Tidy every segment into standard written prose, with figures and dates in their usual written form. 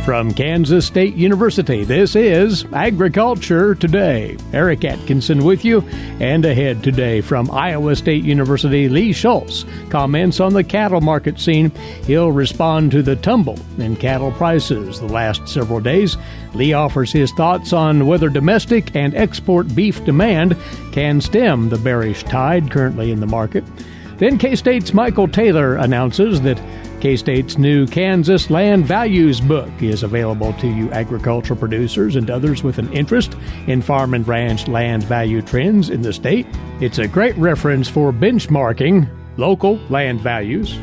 From Kansas State University, this is Agriculture Today. Eric Atkinson with you, and ahead today from Iowa State University, Lee Schulz comments on the cattle market scene. He'll respond to the tumble in cattle prices the last several days. Lee offers his thoughts on whether domestic and export beef demand can stem the bearish tide currently in the market. Then K-State's Mykel Taylor announces that K-State's new Kansas Land Values book is available to you agricultural producers and others with an interest in farm and ranch land value trends in the state. It's a great reference for benchmarking local land values.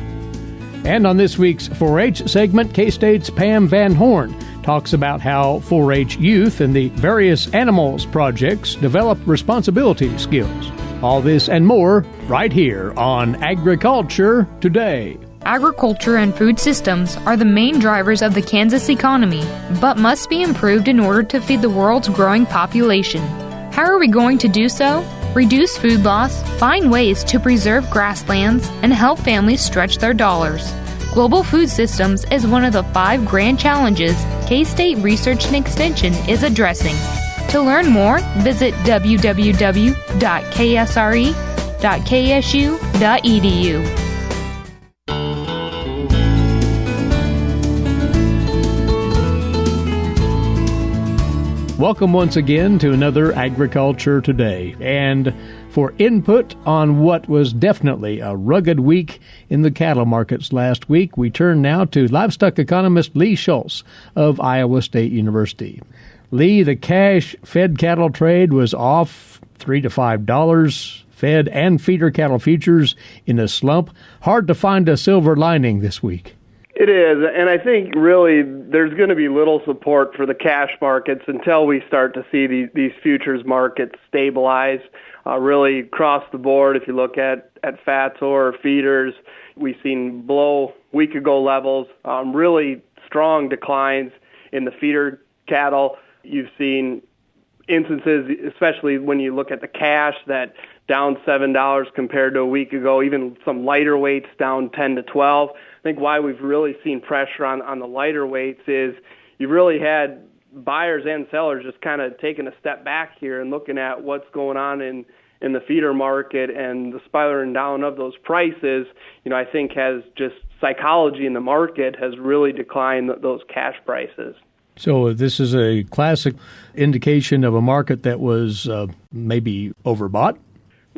And on this week's 4-H segment, K-State's Pam Van Horn talks about how 4-H youth and the various animals projects develop responsibility skills. All this and more right here on Agriculture Today. Agriculture and food systems are the main drivers of the Kansas economy, but must be improved in order to feed the world's growing population. How are we going to do so? Reduce food loss, find ways to preserve grasslands, and help families stretch their dollars. Global food systems is one of the 5 grand challenges K-State Research and Extension is addressing. To learn more, visit www.ksre.ksu.edu. Welcome once again to another Agriculture Today. And for input on what was definitely a rugged week in the cattle markets last week, we turn now to livestock economist Lee Schulz of Iowa State University. Lee, the cash fed cattle trade was off $3 to $5. Fed and feeder cattle futures in a slump. Hard to find a silver lining this week. It is, and I think really there's going to be little support for the cash markets until we start to see these futures markets stabilize really across the board. If you look at fats or feeders, we've seen below week-ago levels, really strong declines in the feeder cattle. You've seen instances, especially when you look at the cash, that down $7 compared to a week ago, even some lighter weights down 10 to 12. I think why we've really seen pressure on the lighter weights is you really had buyers and sellers just kind of taking a step back here and looking at what's going on in the feeder market, and the spiraling down of those prices, I think has just psychology in the market has really declined those cash prices. So this is a classic indication of a market that was maybe overbought?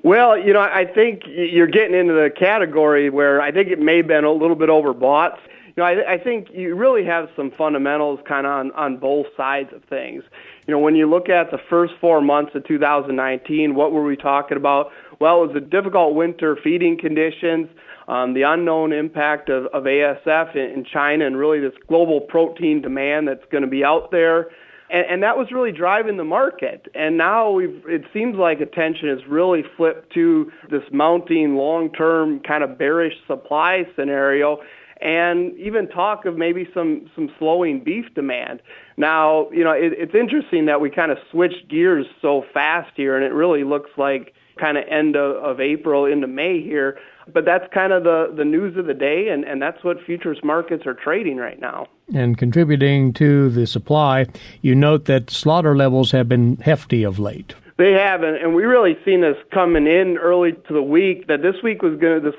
Well, I think you're getting into the category where I think it may have been a little bit overbought. I think you really have some fundamentals kind of on both sides of things. When you look at the first 4 months of 2019, what were we talking about? Well, it was the difficult winter feeding conditions, the unknown impact of ASF in China, and really this global protein demand that's going to be out there. And that was really driving the market. And now it seems like attention has really flipped to this mounting long-term kind of bearish supply scenario, and even talk of maybe some slowing beef demand. Now, it's interesting that we kind of switched gears so fast here, and it really looks like kind of end of April into May here. But that's kind of the news of the day, and that's what futures markets are trading right now. And contributing to the supply, you note that slaughter levels have been hefty of late. They have, and we really seen this coming in early to the week, that this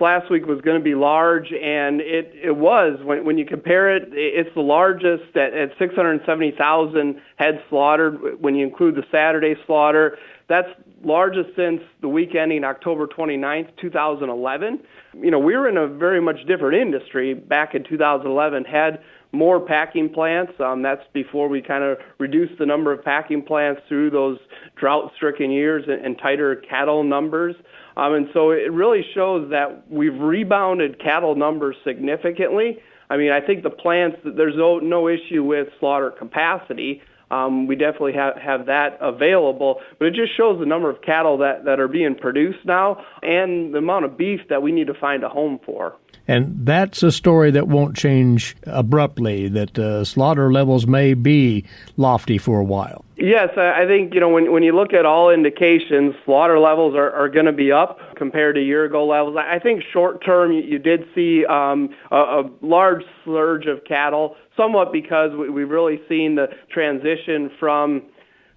last week was going to be large, and it was. When you compare it, it's the largest at 670,000 head slaughtered. When you include the Saturday slaughter, that's largest since the week ending October 29th, 2011. We were in a very much different industry back in 2011, had more packing plants. That's before we kind of reduced the number of packing plants through those drought-stricken years and tighter cattle numbers. And so it really shows that we've rebounded cattle numbers significantly. I think the plants, there's no issue with slaughter capacity. We definitely have that available, but it just shows the number of cattle that are being produced now and the amount of beef that we need to find a home for. And that's a story that won't change abruptly, that slaughter levels may be lofty for a while. Yes, I think, when you look at all indications, slaughter levels are going to be up compared to year-ago levels. I think short-term you did see a large surge of cattle, somewhat because we've really seen the transition from,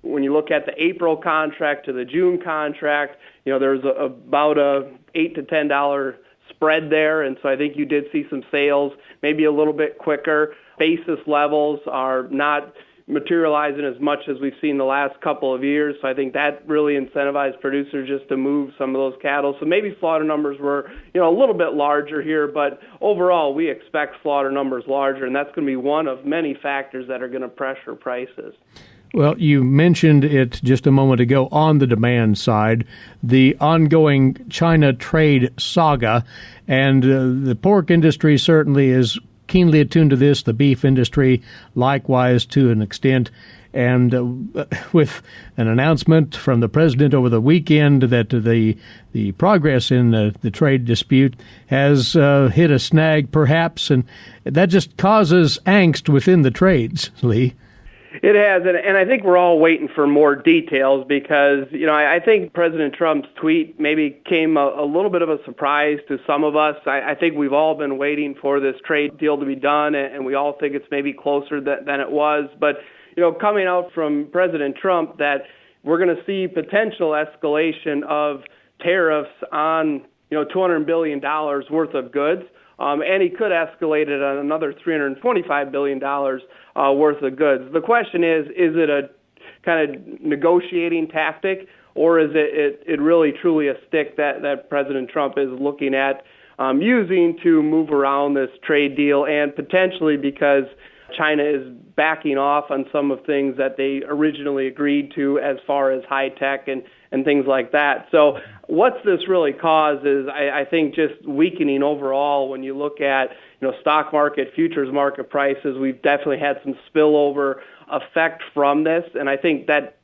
when you look at the April contract to the June contract, there's about a $8 to $10 spread there, and so I think you did see some sales maybe a little bit quicker. Basis levels are not materializing as much as we've seen the last couple of years, so I think that really incentivized producers just to move some of those cattle. So maybe slaughter numbers were, a little bit larger here, but overall we expect slaughter numbers larger, and that's going to be one of many factors that are going to pressure prices. Well, you mentioned it just a moment ago on the demand side, the ongoing China trade saga, and the pork industry certainly is keenly attuned to this, the beef industry likewise to an extent, and with an announcement from the president over the weekend that the progress in the trade dispute has hit a snag perhaps, and that just causes angst within the trades, Lee. It has, and I think we're all waiting for more details because, I think President Trump's tweet maybe came a little bit of a surprise to some of us. I think we've all been waiting for this trade deal to be done, and we all think it's maybe closer than it was. But, coming out from President Trump that we're going to see potential escalation of tariffs on, $200 billion worth of goods. And he could escalate it on another $325 billion worth of goods. The question is it a kind of negotiating tactic, or is it really truly a stick that President Trump is looking at using to move around this trade deal, and potentially because China is backing off on some of things that they originally agreed to as far as high tech and things like that. So what's this really caused is, I think, just weakening overall. When you look at, stock market, futures market prices, we've definitely had some spillover effect from this, and I think that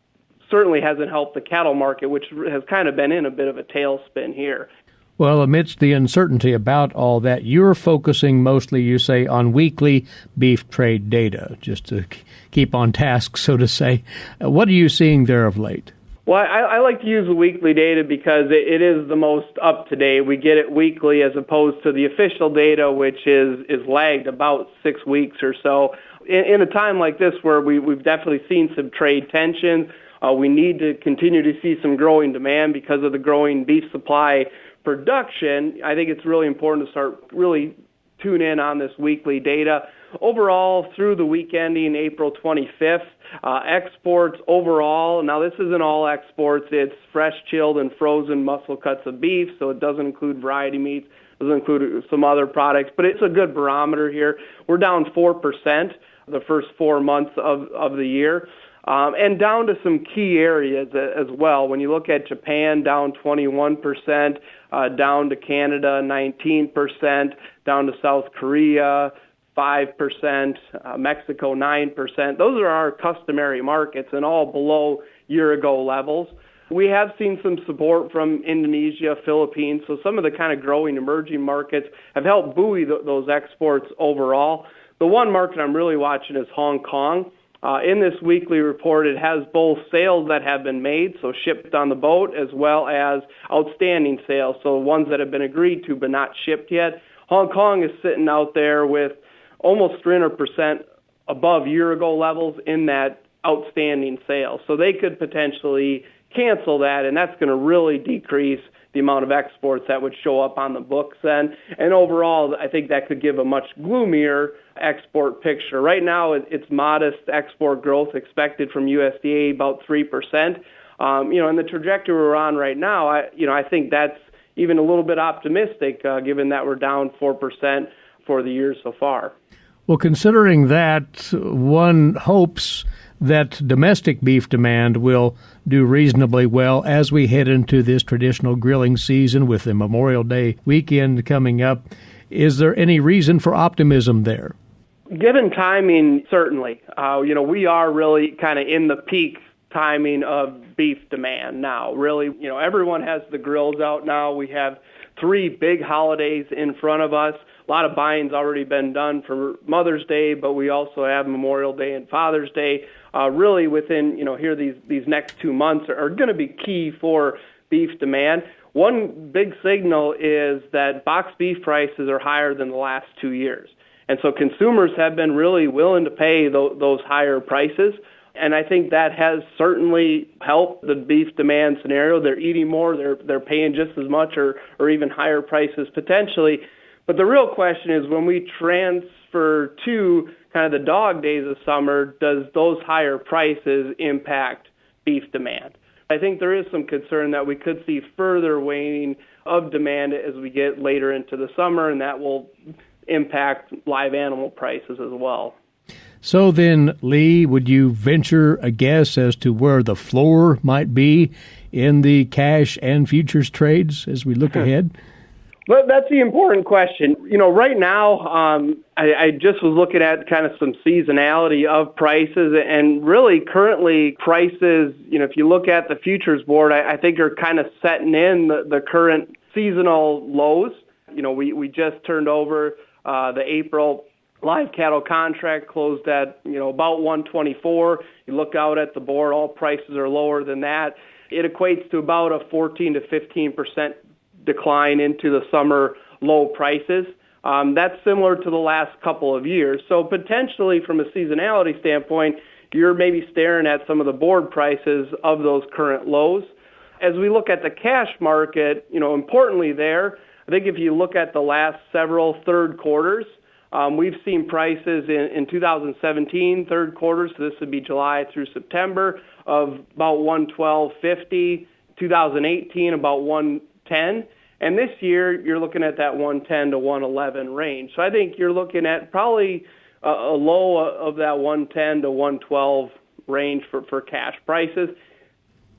certainly hasn't helped the cattle market, which has kind of been in a bit of a tailspin here. Well, amidst the uncertainty about all that, you're focusing mostly, you say, on weekly beef trade data, just to keep on task, so to say. What are you seeing there of late? Well, I like to use the weekly data because it is the most up-to-date. We get it weekly as opposed to the official data, which is lagged about 6 weeks or so. In a time like this where we've definitely seen some trade tensions, we need to continue to see some growing demand because of the growing beef supply production. I think it's really important to start really tune in on this weekly data. Overall, through the week ending April 25th, exports overall, now this isn't all exports, it's fresh, chilled, and frozen muscle cuts of beef, so it doesn't include variety meats, doesn't include some other products, but it's a good barometer here. We're down 4% the first 4 months of the year. And down to some key areas as well. When you look at Japan, down 21%, down to Canada, 19%, down to South Korea, 5%, Mexico, 9%. Those are our customary markets and all below year-ago levels. We have seen some support from Indonesia, Philippines, so some of the kind of growing emerging markets have helped buoy those exports overall. The one market I'm really watching is Hong Kong. In this weekly report, it has both sales that have been made, so shipped on the boat, as well as outstanding sales, so ones that have been agreed to but not shipped yet. Hong Kong is sitting out there with almost 300% above year-ago levels in that outstanding sales. So they could potentially cancel that, and that's going to really decrease the amount of exports that would show up on the books then. And overall, I think that could give a much gloomier export picture. Right now, it's modest export growth expected from USDA, about 3%. And the trajectory we're on right now, I think that's even a little bit optimistic, given that we're down 4% for the year so far. Well, considering that, one hopes that domestic beef demand will do reasonably well as we head into this traditional grilling season with the Memorial Day weekend coming up. Is there any reason for optimism there? Given timing, certainly. We are really kind of in the peak timing of beef demand now. Really, everyone has the grills out now. We have 3 big holidays in front of us. A lot of buying's already been done for Mother's Day, but we also have Memorial Day and Father's Day. Really within, here these next 2 months are going to be key for beef demand. One big signal is that box beef prices are higher than the last 2 years. And so consumers have been really willing to pay those higher prices. And I think that has certainly helped the beef demand scenario. They're eating more, they're paying just as much or even higher prices potentially. But the real question is, when we transfer to kind of the dog days of summer, does those higher prices impact beef demand? I think there is some concern that we could see further waning of demand as we get later into the summer, and that will impact live animal prices as well. So then, Lee, would you venture a guess as to where the floor might be in the cash and futures trades as we look ahead? Well, that's the important question. Right now, I just was looking at kind of some seasonality of prices, and really currently prices, if you look at the futures board, I think are kind of setting in the current seasonal lows. We just turned over the April live cattle contract closed at, about 124. You look out at the board, all prices are lower than that. It equates to about a 14 to 15% decline into the summer low prices. That's similar to the last couple of years. So potentially from a seasonality standpoint, you're maybe staring at some of the board prices of those current lows. As we look at the cash market, importantly there, I think if you look at the last several third quarters, we've seen prices in 2017, third quarter, so this would be July through September, of about 112.50, 2018 about 110, and this year you're looking at that 110 to 111 range. So I think you're looking at probably a low of that 110 to 112 range for cash prices.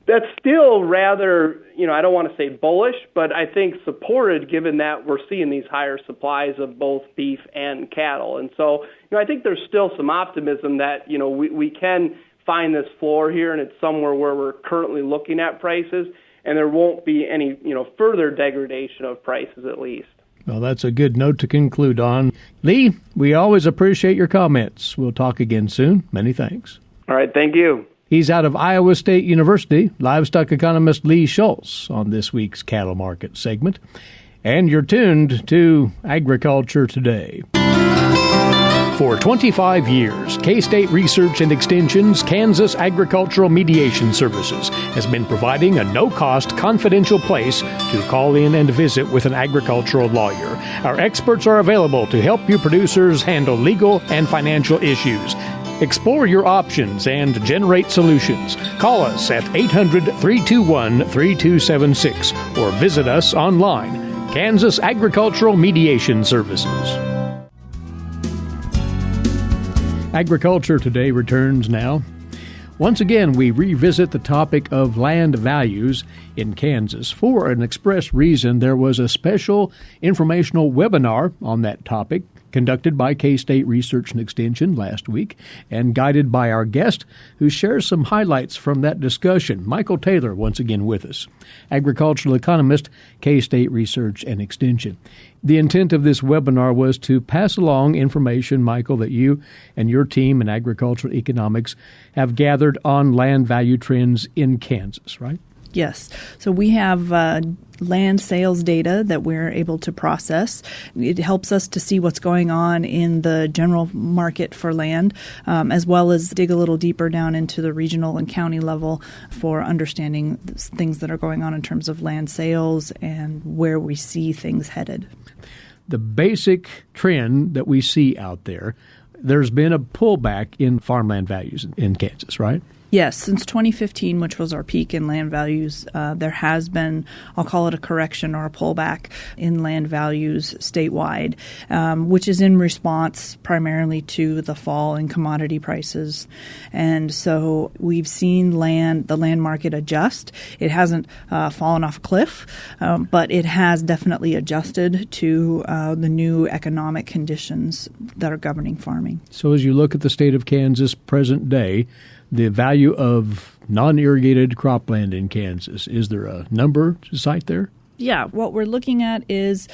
That's still rather, I don't want to say bullish, but I think supported given that we're seeing these higher supplies of both beef and cattle. And so, I think there's still some optimism that, we can find this floor here, and it's somewhere where we're currently looking at prices, and there won't be any, further degradation of prices at least. Well, that's a good note to conclude on. Lee, we always appreciate your comments. We'll talk again soon. Many thanks. All right, thank you. He's out of Iowa State University, livestock economist Lee Schulz on this week's Cattle Market segment. And you're tuned to Agriculture Today. For 25 years, K-State Research and Extension's Kansas Agricultural Mediation Services has been providing a no-cost, confidential place to call in and visit with an agricultural lawyer. Our experts are available to help you producers handle legal and financial issues. Explore your options and generate solutions. Call us at 800-321-3276 or visit us online. Kansas Agricultural Mediation Services. Agriculture Today returns now. Once again, we revisit the topic of land values in Kansas. For an express reason, there was a special informational webinar on that topic conducted by K-State Research and Extension last week and guided by our guest who shares some highlights from that discussion. Mykel Taylor, once again with us, agricultural economist, K-State Research and Extension. The intent of this webinar was to pass along information, Mykel, that you and your team in agricultural economics have gathered on land value trends in Kansas, right? Yes. So we have land sales data that we're able to process. It helps us to see what's going on in the general market for land, as well as dig a little deeper down into the regional and county level for understanding things that are going on in terms of land sales and where we see things headed. The basic trend that we see out there, there's been a pullback in farmland values in Kansas, right? Yes, since 2015, which was our peak in land values, there has been, I'll call it a correction or a pullback in land values statewide, which is in response primarily to the fall in commodity prices. And so we've seen the land market adjust. It hasn't fallen off a cliff, but it has definitely adjusted to the new economic conditions that are governing farming. So as you look at the state of Kansas present day, the value of non-irrigated cropland in Kansas, is there a number to cite there? Yeah, what we're looking at is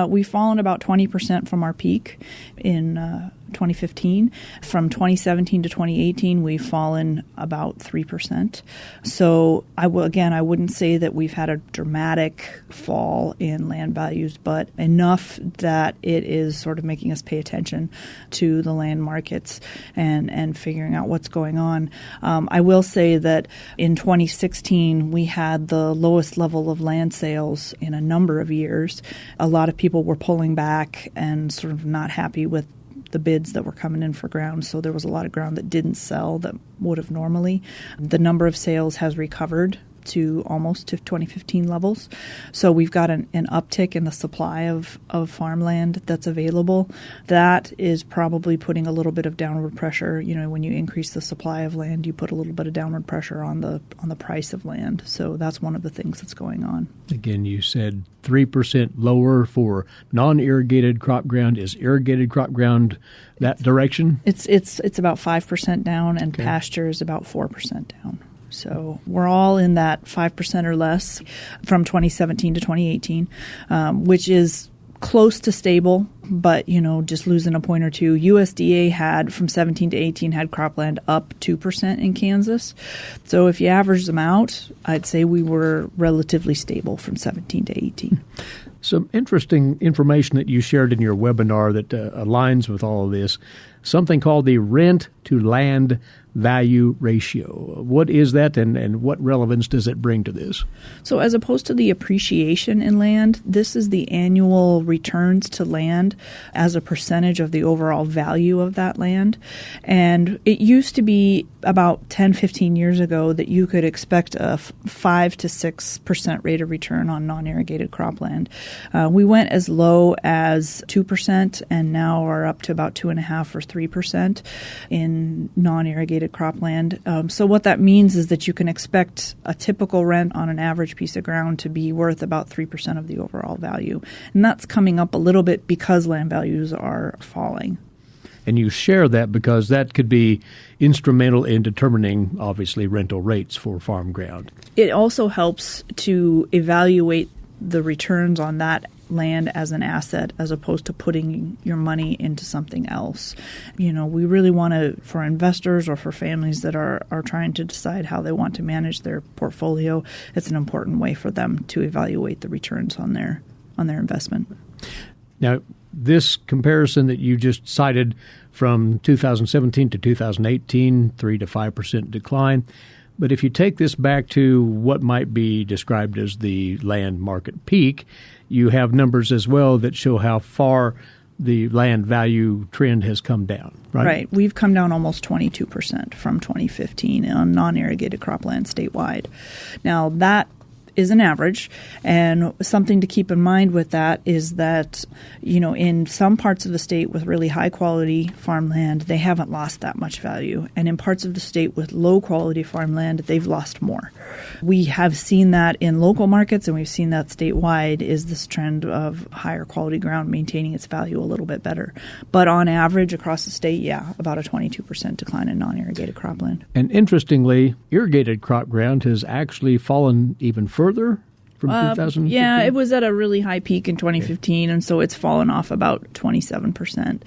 we've fallen about 20% from our peak in 2015. From 2017 to 2018, we've fallen about 3%. So I wouldn't say that we've had a dramatic fall in land values, but enough that it is sort of making us pay attention to the land markets and figuring out what's going on. I will say that in 2016, we had the lowest level of land sales in a number of years. A lot of people were pulling back and sort of not happy with the bids that were coming in for ground. So there was a lot of ground that didn't sell that would have normally. The number of sales has recovered to almost to 2015 levels. So we've got an uptick in the supply of farmland that's available. That is probably putting a little bit of downward pressure. You know, when you increase the supply of land, you put a little bit of downward pressure on the price of land. So that's one of the things that's going on. Again, you said 3% lower for non-irrigated crop ground. Is irrigated crop ground that direction? It's about 5% down, and pasture is about 4% down. So we're all in that 5% or less from 2017 to 2018, which is close to stable, but, just losing a point or two. USDA had, from 17 to 18, had cropland up 2% in Kansas. So if you average them out, I'd say we were relatively stable from 17 to 18. Some interesting information that you shared in your webinar that aligns with all of this, something called the rent to land value ratio. What is that, and what relevance does it bring to this? So as opposed to the appreciation in land, this is the annual returns to land as a percentage of the overall value of that land. And it used to be about 10, 15 years ago that you could expect a 5 to 6% rate of return on non-irrigated cropland. We went as low as 2% and now are up to about 2.5 or 3% in non-irrigated cropland. So what that means is that you can expect a typical rent on an average piece of ground to be worth about 3% of the overall value. And that's coming up a little bit because land values are falling. And you share that because that could be instrumental in determining, obviously, rental rates for farm ground. It also helps to evaluate the returns on that land as an asset as opposed to putting your money into something else. We really want to, for investors or for families that are trying to decide how they want to manage their portfolio, it's an important way for them to evaluate the returns on their investment. Now, this comparison that you just cited from 2017 to 2018, 3 to 5% decline. But if you take this back to what might be described as the land market peak, you have numbers as well that show how far the land value trend has come down, right? Right. We've come down almost 22% from 2015 on non-irrigated cropland statewide. Now, that is an average, and something to keep in mind with that is that, in some parts of the state with really high quality farmland, they haven't lost that much value, and in parts of the state with low quality farmland, they've lost more. We have seen that in local markets, and we've seen that statewide, is this trend of higher quality ground maintaining its value a little bit better. But on average across the state, about a 22% decline in non-irrigated cropland. And interestingly, irrigated crop ground has actually fallen even further from 2015? Yeah, it was at a really high peak in 2015, and so it's fallen off about 27%.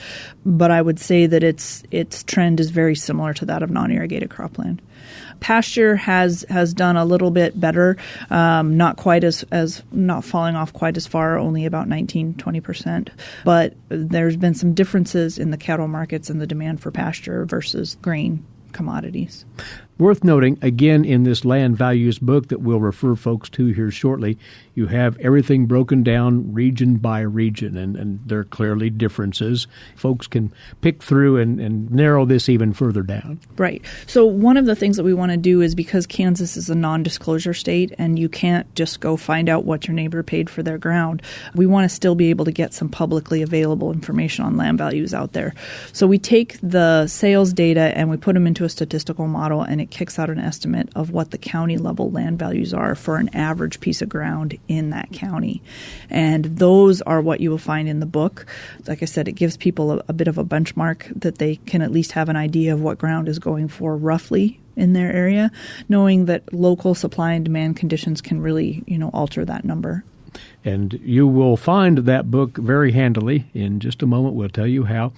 But I would say that its trend is very similar to that of non-irrigated cropland. Pasture has done a little bit better, not quite as not falling off quite as far, only about 19-20%. But there's been some differences in the cattle markets and the demand for pasture versus grain commodities. Worth noting, again, in this land values book that we'll refer folks to here shortly, you have everything broken down region by region, and there are clearly differences. Folks can pick through and narrow this even further down. Right. So one of the things that we want to do is, because Kansas is a non-disclosure state and you can't just go find out what your neighbor paid for their ground, we want to still be able to get some publicly available information on land values out there. So we take the sales data and we put them into a statistical model, and it kicks out an estimate of what the county level land values are for an average piece of ground in that county. And those are what you will find in the book. Like I said, it gives people a bit of a benchmark that they can at least have an idea of what ground is going for roughly in their area, knowing that local supply and demand conditions can really, alter that number. And you will find that book very handily. In just a moment, we'll tell you how.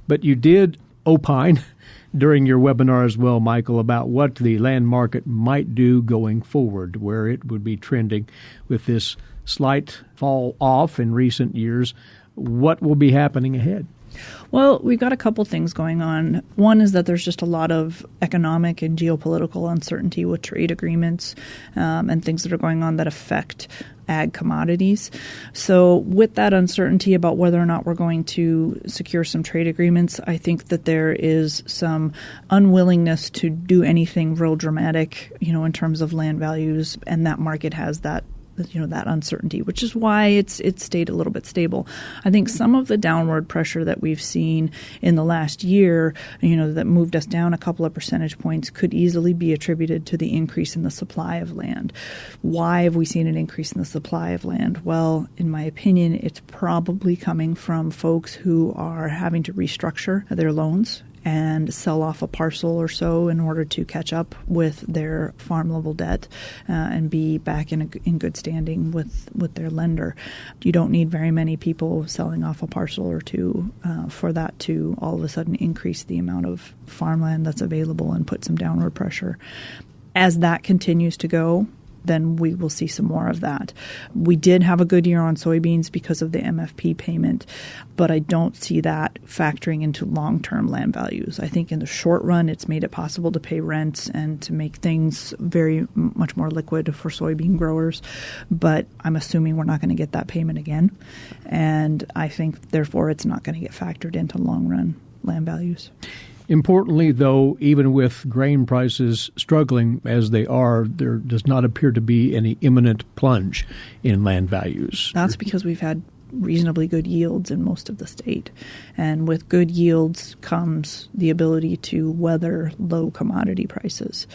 But you did opine during your webinar as well, Mykel, about what the land market might do going forward, where it would be trending with this slight fall off in recent years. What will be happening ahead? Well, we've got a couple things going on. One is that there's just a lot of economic and geopolitical uncertainty with trade agreements and things that are going on that affect ag commodities. So with that uncertainty about whether or not we're going to secure some trade agreements, I think that there is some unwillingness to do anything real dramatic, in terms of land values, and that market has that uncertainty, which is why it's stayed a little bit stable. I think some of the downward pressure that we've seen in the last year, that moved us down a couple of percentage points, could easily be attributed to the increase in the supply of land. Why have we seen an increase in the supply of land? Well, in my opinion, it's probably coming from folks who are having to restructure their loans and sell off a parcel or so in order to catch up with their farm level debt and be back in good standing with their lender. You don't need very many people selling off a parcel or two for that to all of a sudden increase the amount of farmland that's available and put some downward pressure. As that continues to go, then we will see some more of that. We did have a good year on soybeans because of the MFP payment, but I don't see that factoring into long-term land values. I think in the short run, it's made it possible to pay rents and to make things very much more liquid for soybean growers, but I'm assuming we're not going to get that payment again, and I think, therefore, it's not going to get factored into long-run land values. Importantly, though, even with grain prices struggling as they are, there does not appear to be any imminent plunge in land values. That's because we've had reasonably good yields in most of the state. And with good yields comes the ability to weather low commodity prices.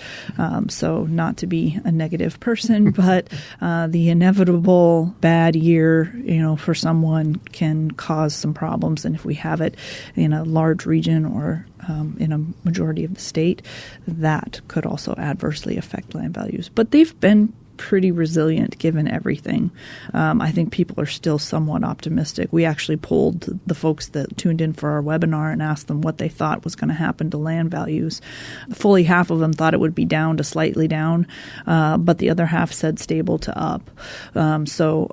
So not to be a negative person, but the inevitable bad year, for someone can cause some problems. And if we have it in a large region or in a majority of the state, that could also adversely affect land values. But they've been pretty resilient given everything. I think people are still somewhat optimistic. We actually polled the folks that tuned in for our webinar and asked them what they thought was going to happen to land values. Fully half of them thought it would be down to slightly down, but the other half said stable to up. So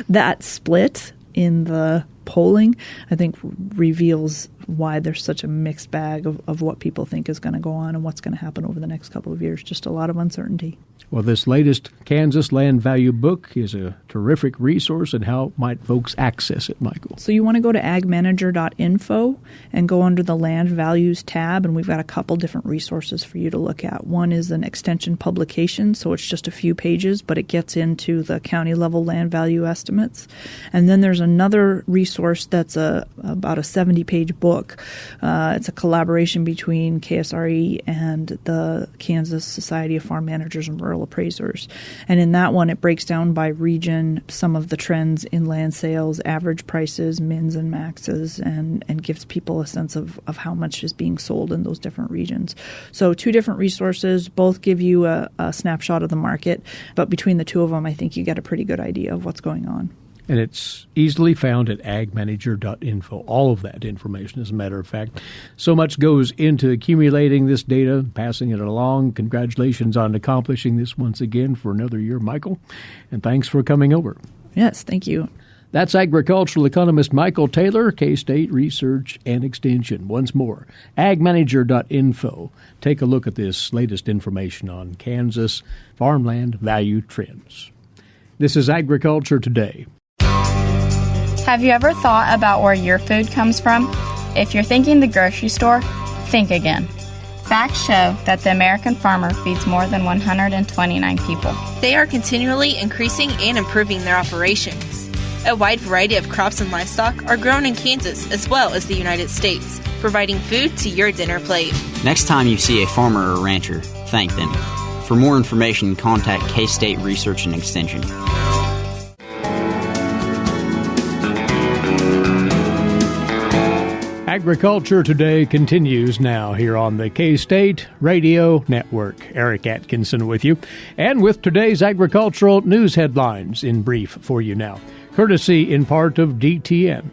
that split in the polling, I think, reveals why there's such a mixed bag of what people think is going to go on and what's going to happen over the next couple of years. Just a lot of uncertainty. Well, this latest Kansas Land Value book is a terrific resource, and how might folks access it, Mykel? So you want to go to agmanager.info and go under the Land Values tab, and we've got a couple different resources for you to look at. One is an extension publication, so it's just a few pages, but it gets into the county-level land value estimates. And then there's another resource that's about a 70-page book. It's a collaboration between KSRE and the Kansas Society of Farm Managers and Rural Appraisers. And in that one, it breaks down by region some of the trends in land sales, average prices, mins and maxes, and gives people a sense of how much is being sold in those different regions. So two different resources, both give you a snapshot of the market, but between the two of them, I think you get a pretty good idea of what's going on. And it's easily found at agmanager.info. All of that information, as a matter of fact. So much goes into accumulating this data, passing it along. Congratulations on accomplishing this once again for another year, Mykel. And thanks for coming over. Yes, thank you. That's agricultural economist Mykel Taylor, K-State Research and Extension. Once more, agmanager.info. Take a look at this latest information on Kansas farmland value trends. This is Agriculture Today. Have you ever thought about where your food comes from? If you're thinking the grocery store, think again. Facts show that the American farmer feeds more than 129 people. They are continually increasing and improving their operations. A wide variety of crops and livestock are grown in Kansas as well as the United States, providing food to your dinner plate. Next time you see a farmer or rancher, thank them. For more information, contact K-State Research and Extension. Agriculture Today continues now here on the K-State Radio Network. Eric Atkinson with you, and with today's agricultural news headlines in brief for you now, courtesy in part of DTN.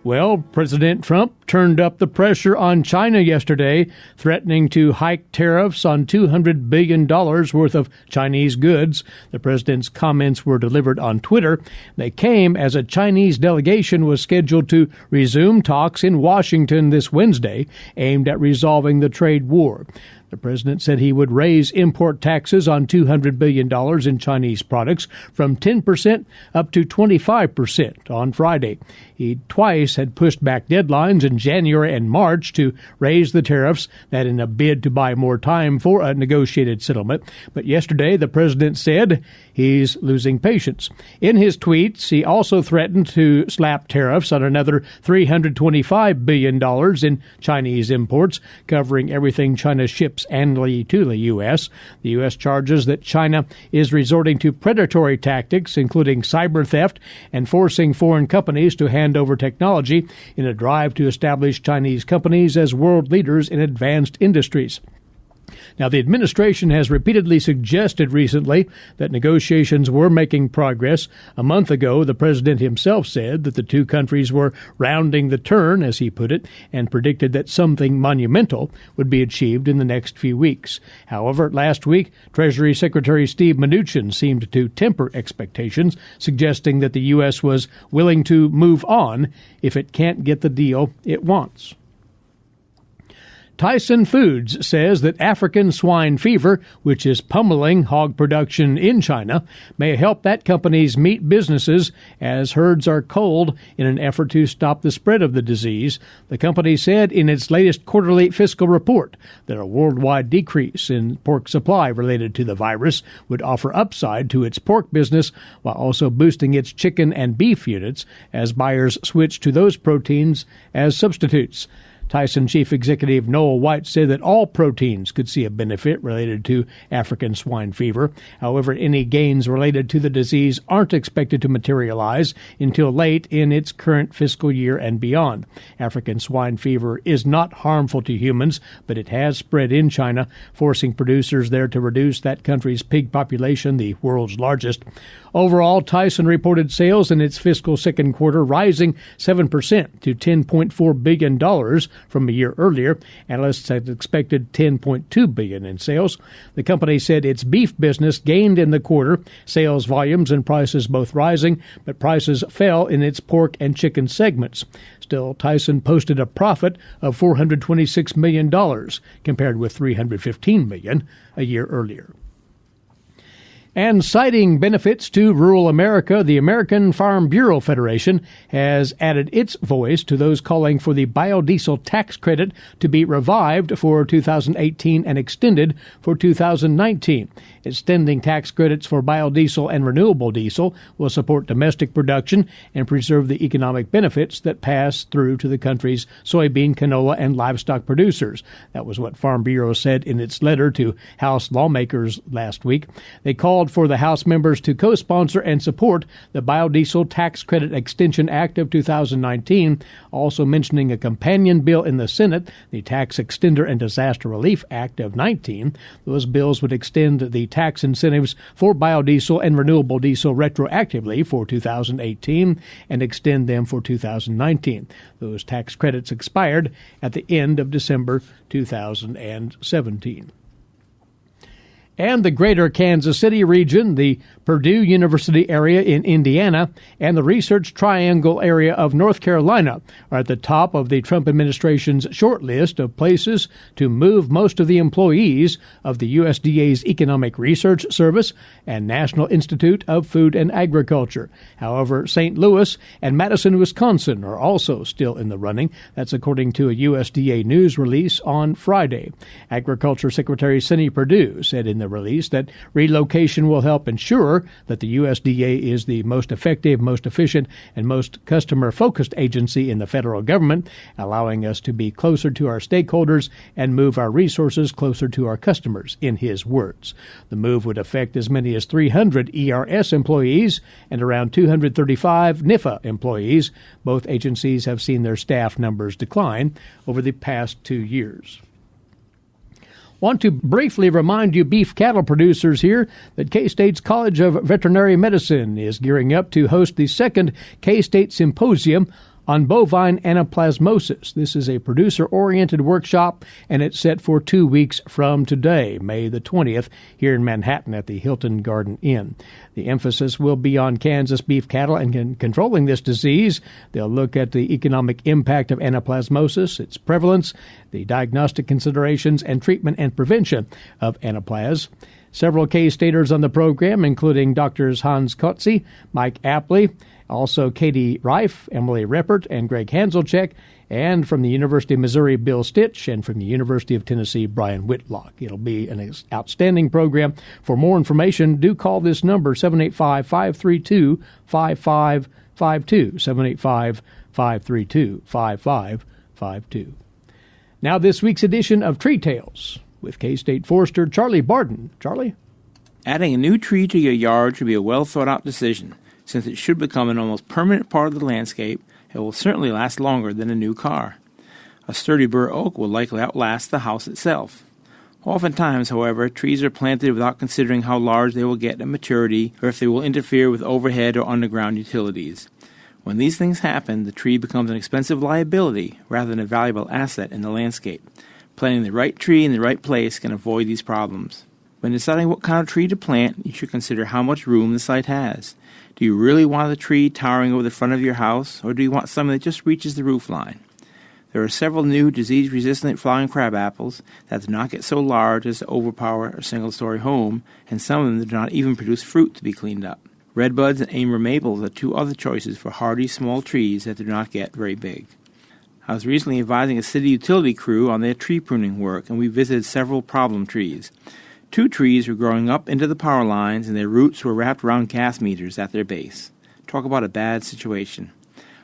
Well, President Trump turned up the pressure on China yesterday, threatening to hike tariffs on $200 billion worth of Chinese goods. The president's comments were delivered on Twitter. They came as a Chinese delegation was scheduled to resume talks in Washington this Wednesday, aimed at resolving the trade war. The president said he would raise import taxes on $200 billion in Chinese products from 10% up to 25% on Friday. He twice had pushed back deadlines in January and March to raise the tariffs, that in a bid to buy more time for a negotiated settlement. But yesterday, the president said he's losing patience. In his tweets, he also threatened to slap tariffs on another $325 billion in Chinese imports, covering everything China ships annually to the U.S. The U.S. charges that China is resorting to predatory tactics, including cyber theft and forcing foreign companies to hand over technology in a drive to establish Chinese companies as world leaders in advanced industries. Now, the administration has repeatedly suggested recently that negotiations were making progress. A month ago, the president himself said that the two countries were rounding the turn, as he put it, and predicted that something monumental would be achieved in the next few weeks. However, last week, Treasury Secretary Steve Mnuchin seemed to temper expectations, suggesting that the U.S. was willing to move on if it can't get the deal it wants. Tyson Foods says that African swine fever, which is pummeling hog production in China, may help that company's meat businesses as herds are culled in an effort to stop the spread of the disease. The company said in its latest quarterly fiscal report that a worldwide decrease in pork supply related to the virus would offer upside to its pork business while also boosting its chicken and beef units as buyers switch to those proteins as substitutes. Tyson Chief Executive Noel White said that all proteins could see a benefit related to African swine fever. However, any gains related to the disease aren't expected to materialize until late in its current fiscal year and beyond. African swine fever is not harmful to humans, but it has spread in China, forcing producers there to reduce that country's pig population, the world's largest. Overall, Tyson reported sales in its fiscal second quarter rising 7% to $10.4 billion from a year earlier. Analysts had expected $10.2 billion in sales. The company said its beef business gained in the quarter, sales volumes and prices both rising, but prices fell in its pork and chicken segments. Still, Tyson posted a profit of $426 million compared with $315 million a year earlier. And citing benefits to rural America, the American Farm Bureau Federation has added its voice to those calling for the biodiesel tax credit to be revived for 2018 and extended for 2019. Extending tax credits for biodiesel and renewable diesel will support domestic production and preserve the economic benefits that pass through to the country's soybean, canola, and livestock producers. That was what Farm Bureau said in its letter to House lawmakers last week. They called for the House members to co-sponsor and support the Biodiesel Tax Credit Extension Act of 2019, also mentioning a companion bill in the Senate, the Tax Extender and Disaster Relief Act of 19. Those bills would extend the tax incentives for biodiesel and renewable diesel retroactively for 2018 and extend them for 2019. Those tax credits expired at the end of December 2017. And the greater Kansas City region, the Purdue University area in Indiana, and the Research Triangle area of North Carolina are at the top of the Trump administration's short list of places to move most of the employees of the USDA's Economic Research Service and National Institute of Food and Agriculture. However, St. Louis and Madison, Wisconsin are also still in the running. That's according to a USDA news release on Friday. Agriculture Secretary Cindy Perdue said in the the release that relocation will help ensure that the USDA is the most effective, most efficient, and most customer-focused agency in the federal government, allowing us to be closer to our stakeholders and move our resources closer to our customers, in his words. The move would affect as many as 300 ERS employees and around 235 NIFA employees. Both agencies have seen their staff numbers decline over the past 2 years. Want to briefly remind you beef cattle producers here that K-State's College of Veterinary Medicine is gearing up to host the second K-State Symposium on bovine anaplasmosis. This is a producer-oriented workshop, and it's set for 2 weeks from today, May the 20th, here in Manhattan at the Hilton Garden Inn. The emphasis will be on Kansas beef cattle and controlling this disease. They'll look at the economic impact of anaplasmosis, its prevalence, the diagnostic considerations, and treatment and prevention of anaplas. Several K-Staters on the program, including Drs. Hans Kotze, Mike Apley, also Katie Reif, Emily Reppert, and Greg Hanselcheck, and from the University of Missouri, Bill Stitch, and from the University of Tennessee, Brian Whitlock. It'll be an outstanding program. For more information, do call this number, 785-532-5552, 785-532-5552. Now this week's edition of Tree Tales with K-State Forester Charlie Barden. Charlie? Adding a new tree to your yard should be a well-thought-out decision. Since it should become an almost permanent part of the landscape, it will certainly last longer than a new car. A sturdy bur oak will likely outlast the house itself. Oftentimes, however, trees are planted without considering how large they will get at maturity or if they will interfere with overhead or underground utilities. When these things happen, the tree becomes an expensive liability rather than a valuable asset in the landscape. Planting the right tree in the right place can avoid these problems. When deciding what kind of tree to plant, you should consider how much room the site has. Do you really want the tree towering over the front of your house, or do you want something that just reaches the roof line? There are several new disease-resistant flowering crab apples that do not get so large as to overpower a single-story home, and some of them do not even produce fruit to be cleaned up. Redbuds and Amer maples are two other choices for hardy small trees that do not get very big. I was recently advising a city utility crew on their tree pruning work, and we visited several problem trees. 2 trees were growing up into the power lines, and their roots were wrapped around gas meters at their base. Talk about a bad situation.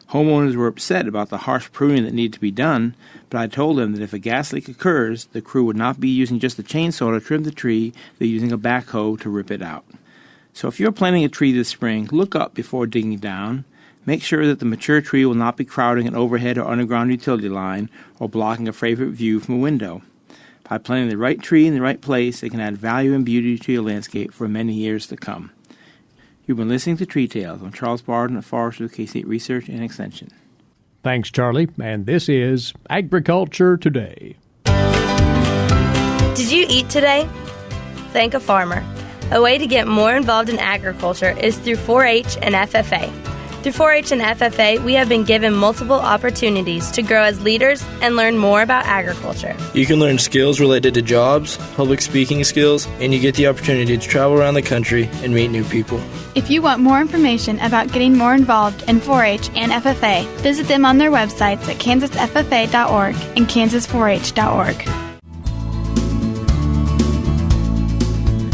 Homeowners were upset about the harsh pruning that needed to be done, but I told them that if a gas leak occurs, the crew would not be using just a chainsaw to trim the tree, they're using a backhoe to rip it out. So if you're planting a tree this spring, look up before digging down. Make sure that the mature tree will not be crowding an overhead or underground utility line or blocking a favorite view from a window. By planting the right tree in the right place, it can add value and beauty to your landscape for many years to come. You've been listening to Tree Tales. I'm Charles Barden, a forester with K-State Research and Extension. Thanks, Charlie. And this is Agriculture Today. Did you eat today? Thank a farmer. A way to get more involved in agriculture is through 4-H and FFA. Through 4-H and FFA, we have been given multiple opportunities to grow as leaders and learn more about agriculture. You can learn skills related to jobs, public speaking skills, and you get the opportunity to travel around the country and meet new people. If you want more information about getting more involved in 4-H and FFA, visit them on their websites at kansasffa.org and kansas4h.org.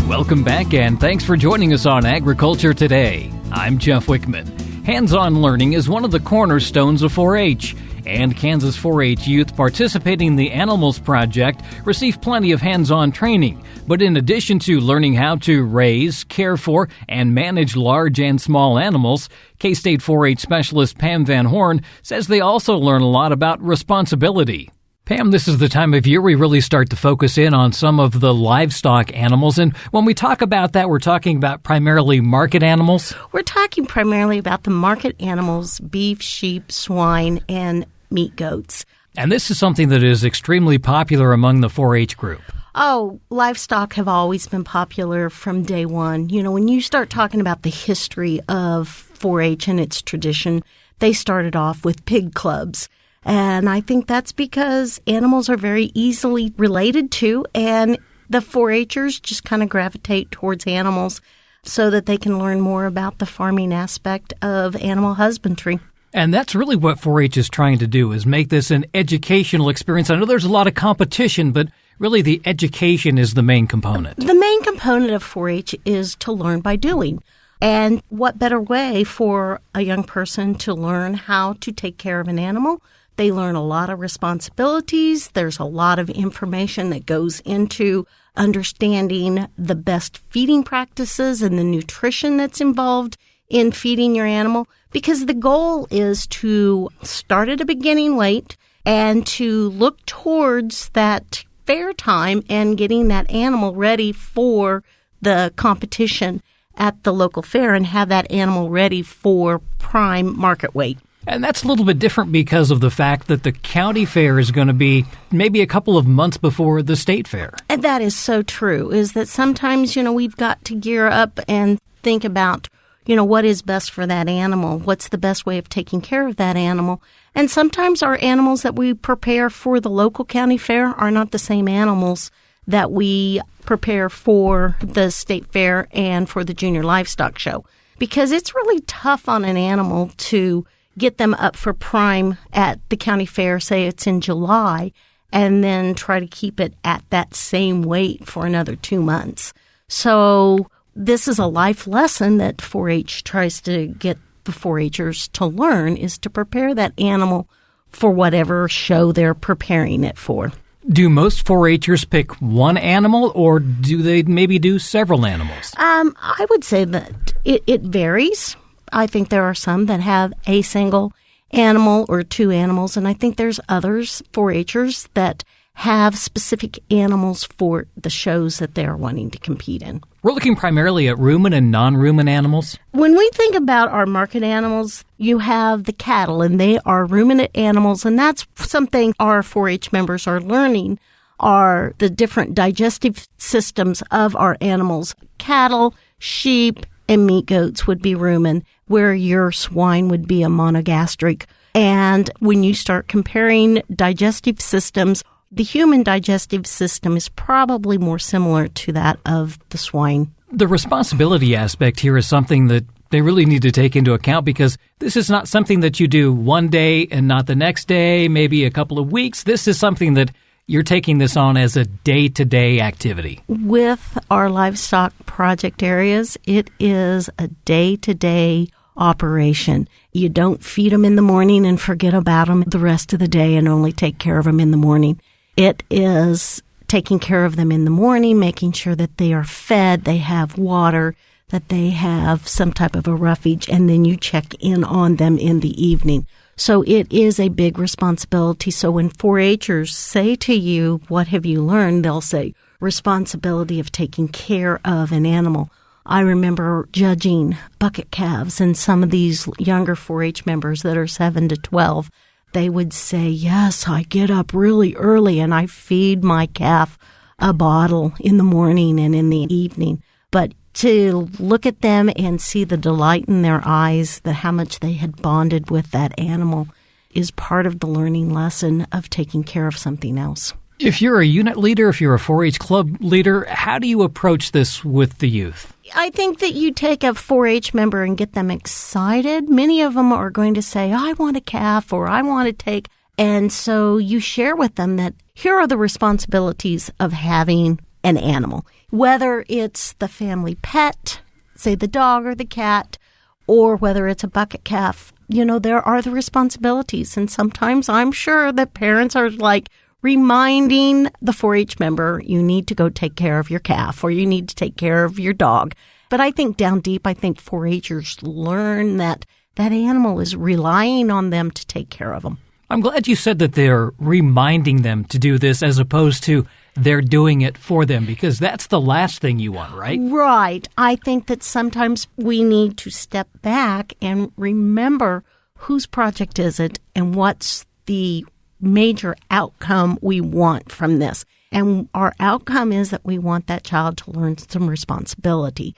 Welcome back, and thanks for joining us on Agriculture Today. I'm Jeff Wickman. Hands-on learning is one of the cornerstones of 4-H, and Kansas 4-H youth participating in the Animals Project receive plenty of hands-on training. But in addition to learning how to raise, care for, and manage large and small animals, K-State 4-H specialist Pam Van Horn says they also learn a lot about responsibility. Pam, this is the time of year we really start to focus in on some of the livestock animals. And when we talk about that, we're talking about primarily market animals? We're talking primarily about the market animals, beef, sheep, swine, and meat goats. And this is something that is extremely popular among the 4-H group. Oh, livestock have always been popular from day one. You know, when you start talking about the history of 4-H and its tradition, they started off with pig clubs. And I think that's because animals are very easily related to, and the 4-Hers just kind of gravitate towards animals so that they can learn more about the farming aspect of animal husbandry. And that's really what 4-H is trying to do, is make this an educational experience. I know there's a lot of competition, but really the education is the main component. The main component component of 4-H is to learn by doing. And what better way for a young person to learn how to take care of an animal? They learn a lot of responsibilities. There's a lot of information that goes into understanding the best feeding practices and the nutrition that's involved in feeding your animal, because the goal is to start at a beginning weight and to look towards that fair time and getting that animal ready for the competition at the local fair and have that animal ready for prime market weight. And that's a little bit different because of the fact that the county fair is going to be maybe a couple of months before the state fair. And that is so true, is that sometimes, we've got to gear up and think about, what is best for that animal? What's the best way of taking care of that animal? And sometimes our animals that we prepare for the local county fair are not the same animals that we prepare for the state fair and for the junior livestock show, because it's really tough on an animal to get them up for prime at the county fair, say it's in July, and then try to keep it at that same weight for another 2 months. So this is a life lesson that 4-H tries to get the 4-Hers to learn, is to prepare that animal for whatever show they're preparing it for. Do most 4-Hers pick one animal, or do they maybe do several animals? I would say that it varies. I think there are some that have a single animal or 2 animals, and I think there's others, 4-Hers, that have specific animals for the shows that they're wanting to compete in. We're looking primarily at rumen and non-rumen animals. When we think about our market animals, you have the cattle, and they are ruminant animals, and that's something our 4-H members are learning, are the different digestive systems of our animals. Cattle, sheep, and meat goats would be rumen, where your swine would be a monogastric. And when you start comparing digestive systems, the human digestive system is probably more similar to that of the swine. The responsibility aspect here is something that they really need to take into account, because this is not something that you do one day and not the next day, maybe a couple of weeks. This is something that you're taking this on as a day-to-day activity. With our livestock project areas, it is a day-to-day operation. You don't feed them in the morning and forget about them the rest of the day and only take care of them in the morning. It is taking care of them in the morning, making sure that they are fed, they have water, that they have some type of a roughage, and then you check in on them in the evening. So it is a big responsibility. So when 4-Hers say to you, what have you learned? They'll say, responsibility of taking care of an animal. I remember judging bucket calves, and some of these younger 4-H members that are 7 to 12, they would say, yes, I get up really early and I feed my calf a bottle in the morning and in the evening. But to look at them and see the delight in their eyes, that how much they had bonded with that animal, is part of the learning lesson of taking care of something else. If you're a unit leader, if you're a 4-H club leader, how do you approach this with the youth? I think that you take a 4-H member and get them excited. Many of them are going to say, I want a calf, or I want to take. And so you share with them that here are the responsibilities of having an animal, whether it's the family pet, say the dog or the cat, or whether it's a bucket calf. There are the responsibilities. And sometimes I'm sure that parents are like, reminding the 4-H member, you need to go take care of your calf, or you need to take care of your dog. But I think down deep, I think 4-Hers learn that that animal is relying on them to take care of them. I'm glad you said that they're reminding them to do this as opposed to they're doing it for them, because that's the last thing you want, right? Right. I think that sometimes we need to step back and remember whose project is it and what's the major outcome we want from this. And our outcome is that we want that child to learn some responsibility.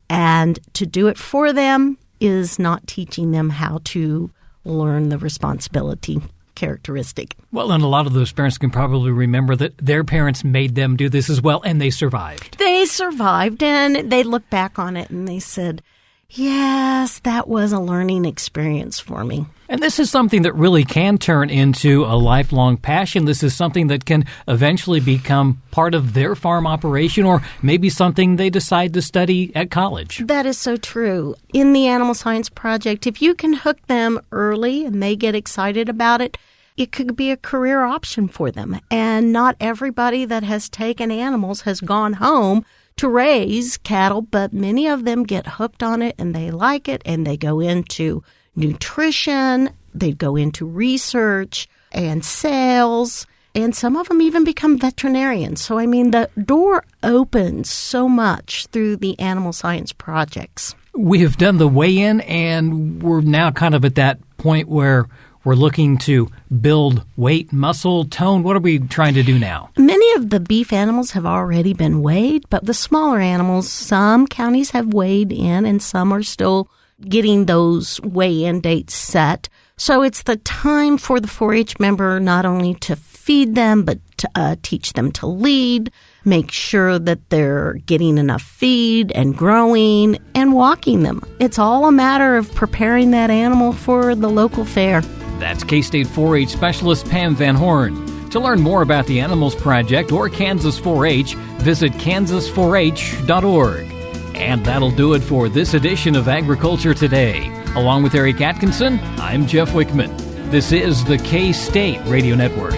And to do it for them is not teaching them how to learn the responsibility characteristic. Well, and a lot of those parents can probably remember that their parents made them do this as well, and they survived. They survived, and they look back on it and they said, yes, that was a learning experience for me. And this is something that really can turn into a lifelong passion. This is something that can eventually become part of their farm operation, or maybe something they decide to study at college. That is so true. In the Animal Science Project, if you can hook them early and they get excited about it, it could be a career option for them. And not everybody that has taken animals has gone home to raise cattle, but many of them get hooked on it and they like it, and they go into nutrition, they go into research and sales, and some of them even become veterinarians. So, I mean, the door opens so much through the animal science projects. We have done the weigh-in, and we're now kind of at that point where we're looking to build weight, muscle, tone. What are we trying to do now? Many of the beef animals have already been weighed, but the smaller animals, some counties have weighed in and some are still getting those weigh-in dates set. So it's the time for the 4-H member not only to feed them, but to teach them to lead, make sure that they're getting enough feed and growing and walking them. It's all a matter of preparing that animal for the local fair. That's K-State 4-H Specialist Pam Van Horn. To learn more about the Animals Project or Kansas 4-H, visit kansas4h.org. And that'll do it for this edition of Agriculture Today. Along with Eric Atkinson, I'm Jeff Wickman. This is the K-State Radio Network.